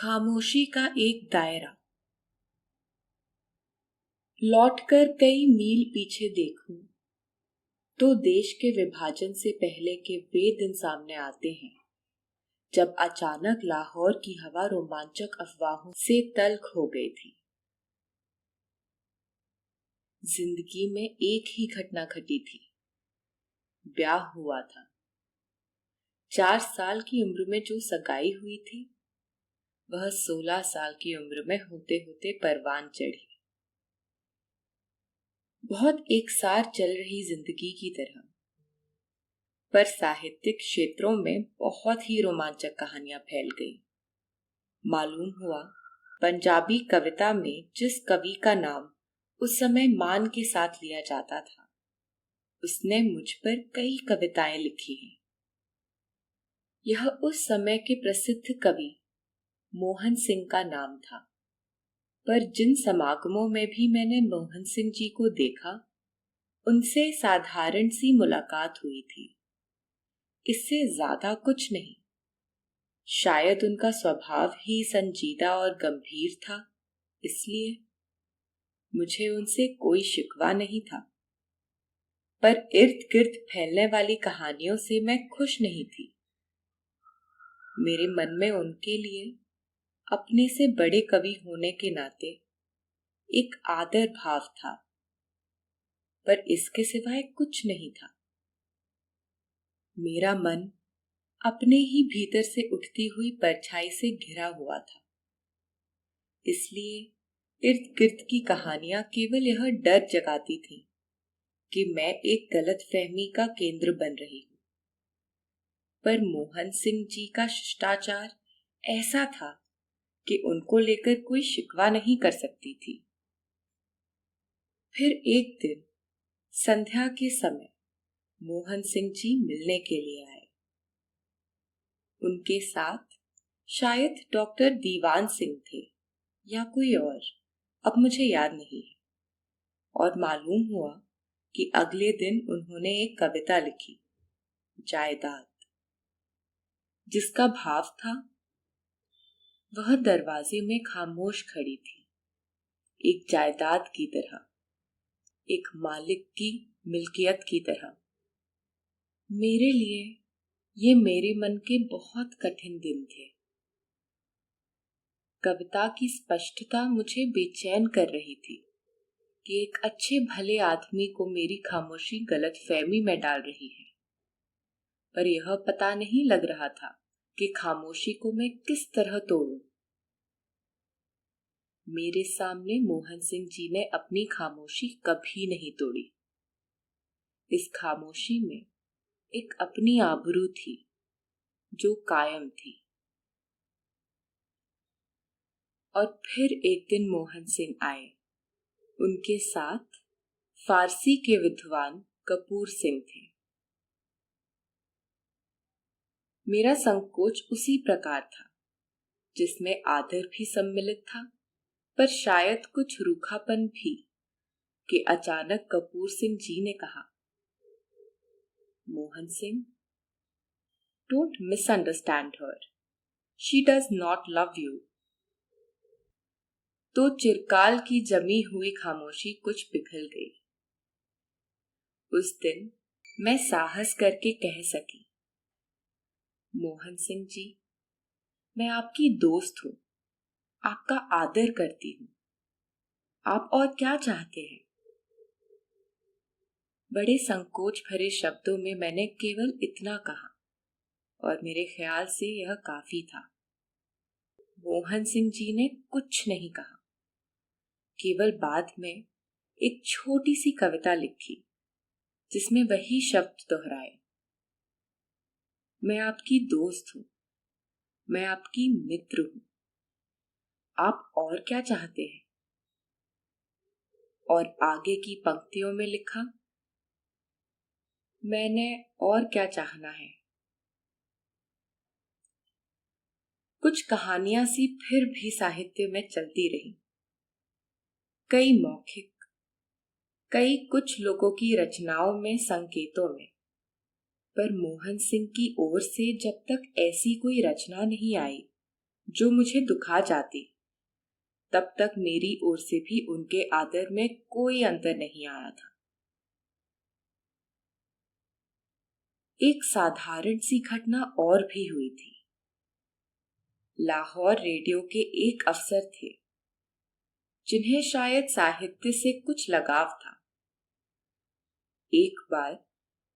खामोशी का एक दायरा। लौटकर कई मील पीछे देखूं तो देश के विभाजन से पहले के वे दिन सामने आते हैं जब अचानक लाहौर की हवा रोमांचक अफवाहों से तल्ख हो गई थी। जिंदगी में एक ही घटना घटी थी। ब्याह हुआ था। 4 साल की उम्र में जो सगाई हुई थी वह 16 साल की उम्र में होते होते परवान चढ़ी। बहुत एकसार चल रही जिंदगी की तरह, पर साहित्यिक क्षेत्रों में बहुत ही रोमांचक कहानियां फैल गई। मालूम हुआ पंजाबी कविता में जिस कवि का नाम उस समय मान के साथ लिया जाता था, उसने मुझ पर कई कविताएं लिखी हैं। यह उस समय के प्रसिद्ध कवि मोहन सिंह का नाम था, पर जिन समागमों में भी मैंने मोहन सिंह जी को देखा, उनसे साधारण सी मुलाकात हुई थी, इससे ज्यादा कुछ नहीं। शायद उनका स्वभाव ही संजीदा और गंभीर था, इसलिए मुझे उनसे कोई शिकवा नहीं था। पर इर्द गिर्द फैलने वाली कहानियों से मैं खुश नहीं थी। मेरे मन में उनके लिए अपने से बड़े कवि होने के नाते एक आदर भाव था, पर इसके सिवाय कुछ नहीं था। मेरा मन अपने ही भीतर से उठती हुई परछाई से घिरा हुआ था, इसलिए इर्द गिर्द की कहानियां केवल यह डर जगाती थीं कि मैं एक गलतफहमी का केंद्र बन रही हूं। पर मोहन सिंह जी का शिष्टाचार ऐसा था कि उनको लेकर कोई शिकवा नहीं कर सकती थी। फिर एक दिन संध्या के समय मोहन सिंह जी मिलने के लिए आए। उनके साथ शायद डॉक्टर दीवान सिंह थे या कोई और, अब मुझे याद नहीं है। और मालूम हुआ कि अगले दिन उन्होंने एक कविता लिखी, जायदाद, जिसका भाव था वह दरवाजे में खामोश खड़ी थी, एक जायदाद की तरह, एक मालिक की मिल्कियत की तरह। मेरे लिए ये मेरे मन के बहुत कठिन दिन थे। कविता की स्पष्टता मुझे बेचैन कर रही थी कि एक अच्छे भले आदमी को मेरी खामोशी गलतफहमी में डाल रही है, पर यह पता नहीं लग रहा था कि खामोशी को मैं किस तरह तोड़ूं। मेरे सामने मोहन सिंह जी ने अपनी खामोशी कभी नहीं तोड़ी। इस खामोशी में एक अपनी आबरू थी जो कायम थी। और फिर एक दिन मोहन सिंह आए। उनके साथ फारसी के विद्वान कपूर सिंह थे। मेरा संकोच उसी प्रकार था जिसमें आदर भी सम्मिलित था, पर शायद कुछ रूखापन भी, कि अचानक कपूर सिंह जी ने कहा, Mohan Singh, don't misunderstand her, she does not love you. तो चिरकाल की जमी हुई खामोशी कुछ पिघल गई। उस दिन मैं साहस करके कह सकी, मोहन सिंह जी, मैं आपकी दोस्त हूं, आपका आदर करती हूं, आप और क्या चाहते हैं? बड़े संकोच भरे शब्दों में मैंने केवल इतना कहा, और मेरे ख्याल से यह काफी था। मोहन सिंह जी ने कुछ नहीं कहा, केवल बाद में एक छोटी सी कविता लिखी जिसमें वही शब्द दोहराए, मैं आपकी दोस्त हूं, मैं आपकी मित्र हूं, आप और क्या चाहते हैं? और आगे की पंक्तियों में लिखा, मैंने और क्या चाहना है। कुछ कहानियां सी फिर भी साहित्य में चलती रही, कई मौखिक, कई कुछ लोगों की रचनाओं में, संकेतों में। पर मोहन सिंह की ओर से जब तक ऐसी कोई रचना नहीं आई, जो मुझे दुखा जाती, तब तक मेरी ओर से भी उनके आदर में कोई अंतर नहीं आया था। एक साधारण सी घटना और भी हुई थी। लाहौर रेडियो के एक अफसर थे जिन्हें शायद साहित्य से कुछ लगाव था। एक बार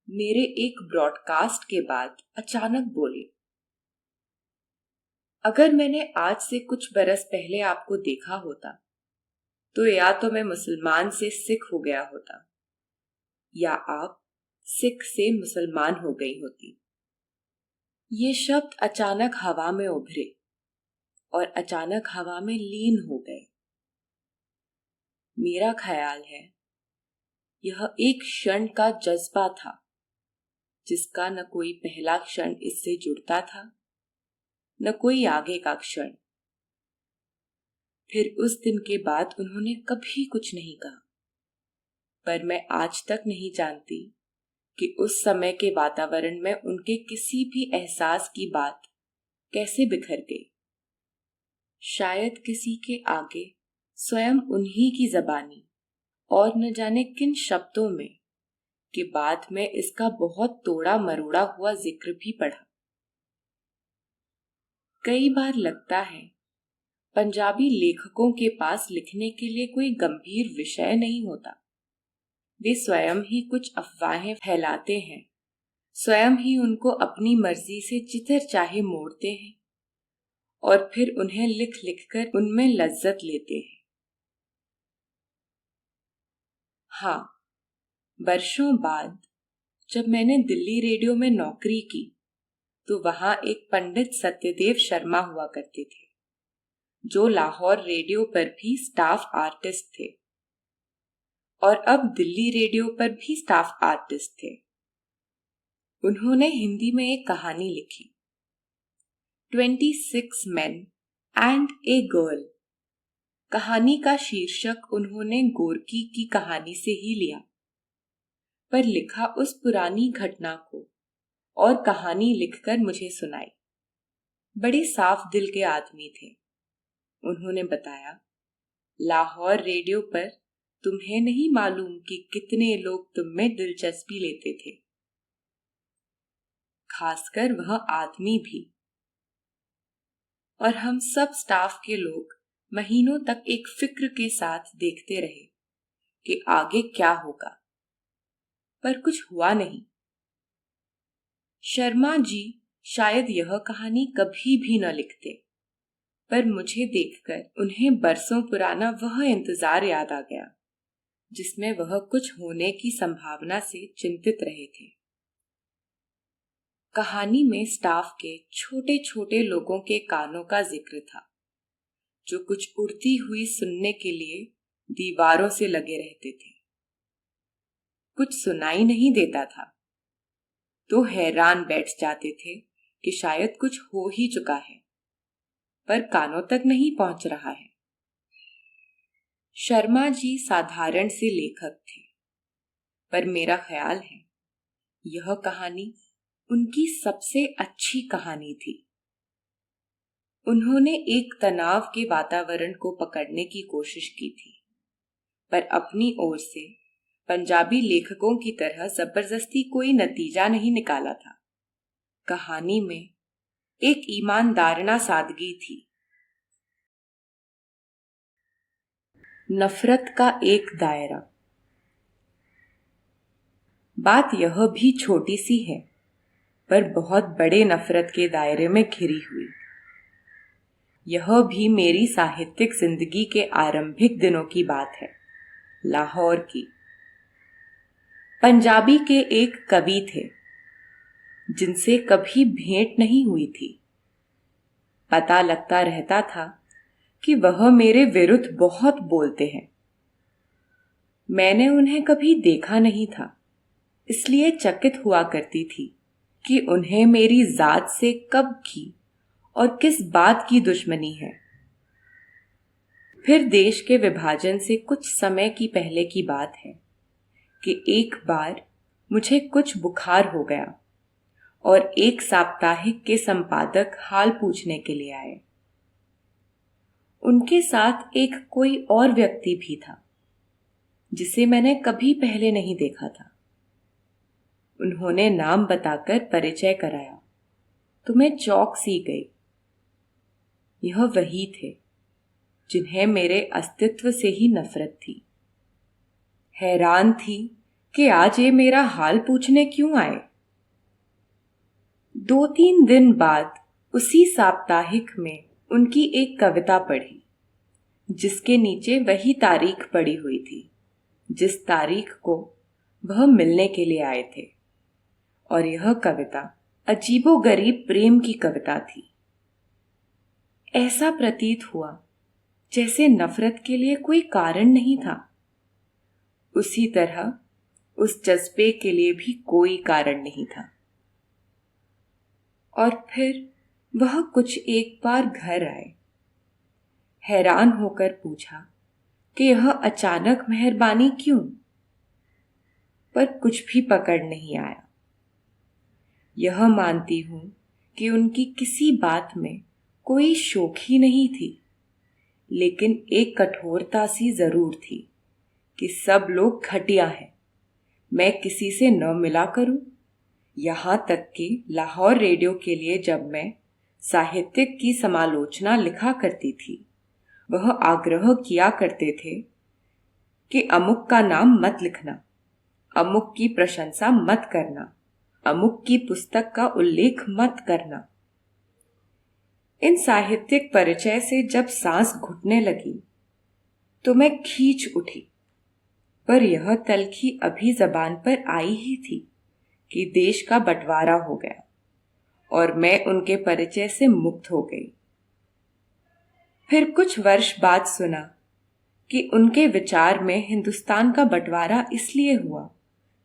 मेरे एक ब्रॉडकास्ट के बाद अचानक बोले, अगर मैंने आज से कुछ बरस पहले आपको देखा होता तो या तो मैं मुसलमान से सिख हो गया होता या आप सिख से मुसलमान हो गई होती। ये शब्द अचानक हवा में उभरे और अचानक हवा में लीन हो गए। मेरा ख्याल है यह एक क्षण का जज्बा था जिसका न कोई पहला क्षण इससे जुड़ता था न कोई आगे का क्षण। फिर उस दिन के बाद उन्होंने कभी कुछ नहीं कहा, पर मैं आज तक नहीं जानती कि उस समय के वातावरण में उनके किसी भी एहसास की बात कैसे बिखर गई। शायद किसी के आगे स्वयं उन्हीं की जबानी और न जाने किन शब्दों में के बाद में इसका बहुत तोड़ा मरोड़ा हुआ जिक्र भी पढ़ा। कई बार लगता है पंजाबी लेखकों के पास लिखने के लिए कोई गंभीर विषय नहीं होता। वे स्वयं ही कुछ अफवाहें फैलाते हैं, स्वयं ही उनको अपनी मर्जी से जिधर चाहे मोड़ते हैं और फिर उन्हें लिख लिख कर उनमें लज्जत लेते हैं। हाँ, वर्षों बाद जब मैंने दिल्ली रेडियो में नौकरी की तो वहां एक पंडित सत्यदेव शर्मा हुआ करते थे जो लाहौर रेडियो पर भी स्टाफ आर्टिस्ट थे और अब दिल्ली रेडियो पर भी स्टाफ आर्टिस्ट थे। उन्होंने हिंदी में एक कहानी लिखी, 26 Men and a Girl। कहानी का शीर्षक उन्होंने गोरकी की कहानी से ही लिया, पर लिखा उस पुरानी घटना को और कहानी लिखकर मुझे सुनाई। बड़े साफ दिल के आदमी थे। उन्होंने बताया, लाहौर रेडियो पर तुम्हें नहीं मालूम कि कितने लोग तुम में दिलचस्पी लेते थे, खासकर वह आदमी भी। और हम सब स्टाफ के लोग महीनों तक एक फिक्र के साथ देखते रहे कि आगे क्या होगा, पर कुछ हुआ नहीं। शर्मा जी शायद यह कहानी कभी भी न लिखते, पर मुझे देखकर उन्हें बरसों पुराना वह इंतजार याद आ गया जिसमें वह कुछ होने की संभावना से चिंतित रहे थे। कहानी में स्टाफ के छोटे छोटे लोगों के कानों का जिक्र था जो कुछ उड़ती हुई सुनने के लिए दीवारों से लगे रहते थे। कुछ सुनाई नहीं देता था तो हैरान बैठ जाते थे कि शायद कुछ हो ही चुका है, पर कानों तक नहीं पहुंच रहा है। शर्मा जी साधारण से लेखक थे, पर मेरा ख्याल है यह कहानी उनकी सबसे अच्छी कहानी थी। उन्होंने एक तनाव के वातावरण को पकड़ने की कोशिश की थी, पर अपनी ओर से पंजाबी लेखकों की तरह जबरदस्ती कोई नतीजा नहीं निकाला था। कहानी में एक ईमानदारना सादगी थी। नफरत का एक दायरा। बात यह भी छोटी सी है, पर बहुत बड़े नफरत के दायरे में घिरी हुई। यह भी मेरी साहित्यिक जिंदगी के आरंभिक दिनों की बात है, लाहौर की। पंजाबी के एक कवि थे जिनसे कभी भेंट नहीं हुई थी। पता लगता रहता था कि वह मेरे विरुद्ध बहुत बोलते हैं। मैंने उन्हें कभी देखा नहीं था, इसलिए चकित हुआ करती थी कि उन्हें मेरी जात से कब की और किस बात की दुश्मनी है। फिर देश के विभाजन से कुछ समय की पहले की बात है कि एक बार मुझे कुछ बुखार हो गया और एक साप्ताहिक के संपादक हाल पूछने के लिए आए। उनके साथ एक कोई और व्यक्ति भी था जिसे मैंने कभी पहले नहीं देखा था। उन्होंने नाम बताकर परिचय कराया तो मैं चौंक सी गई। यह वही थे जिन्हें मेरे अस्तित्व से ही नफरत थी। हैरान थी कि आज ये मेरा हाल पूछने क्यों आए। 2-3 दिन बाद उसी साप्ताहिक में उनकी एक कविता पढ़ी जिसके नीचे वही तारीख पड़ी हुई थी जिस तारीख को वह मिलने के लिए आए थे, और यह कविता अजीबोगरीब प्रेम की कविता थी। ऐसा प्रतीत हुआ जैसे नफरत के लिए कोई कारण नहीं था, उसी तरह उस जज्बे के लिए भी कोई कारण नहीं था। और फिर वह कुछ एक बार घर आए। हैरान होकर पूछा कि यह अचानक मेहरबानी क्यों, पर कुछ भी पकड़ नहीं आया। यह मानती हूं कि उनकी किसी बात में कोई शौक ही नहीं थी, लेकिन एक कठोरता सी जरूर थी कि सब लोग घटिया हैं, मैं किसी से न मिला करूं। यहां तक कि लाहौर रेडियो के लिए जब मैं साहित्यिक की समालोचना लिखा करती थी, वह आग्रह किया करते थे कि अमुक का नाम मत लिखना, अमुक की प्रशंसा मत करना, अमुक की पुस्तक का उल्लेख मत करना। इन साहित्यिक परिचय से जब सांस घुटने लगी तो मैं खींच उठी, पर यह तलखी अभी जबान पर आई ही थी कि देश का बंटवारा हो गया और मैं उनके परिचय से मुक्त हो गई। फिर कुछ वर्ष बाद सुना कि उनके विचार में हिंदुस्तान का बंटवारा इसलिए हुआ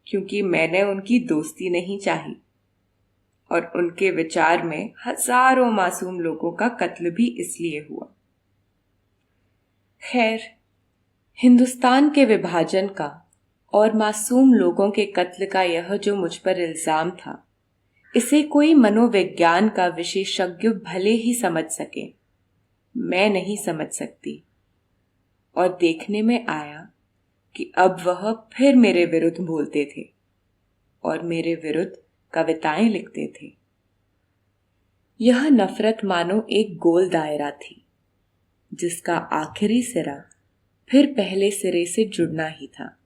क्योंकि मैंने उनकी दोस्ती नहीं चाही, और उनके विचार में हजारों मासूम लोगों का कत्ल भी इसलिए हुआ। खैर, हिंदुस्तान के विभाजन का और मासूम लोगों के कत्ल का यह जो मुझ पर इल्जाम था, इसे कोई मनोविज्ञान का विशेषज्ञ भले ही समझ सके, मैं नहीं समझ सकती। और देखने में आया कि अब वह फिर मेरे विरुद्ध बोलते थे और मेरे विरुद्ध कविताएं लिखते थे। यह नफरत मानो एक गोल दायरा थी जिसका आखिरी सिरा फिर पहले सिरे से जुड़ना ही था।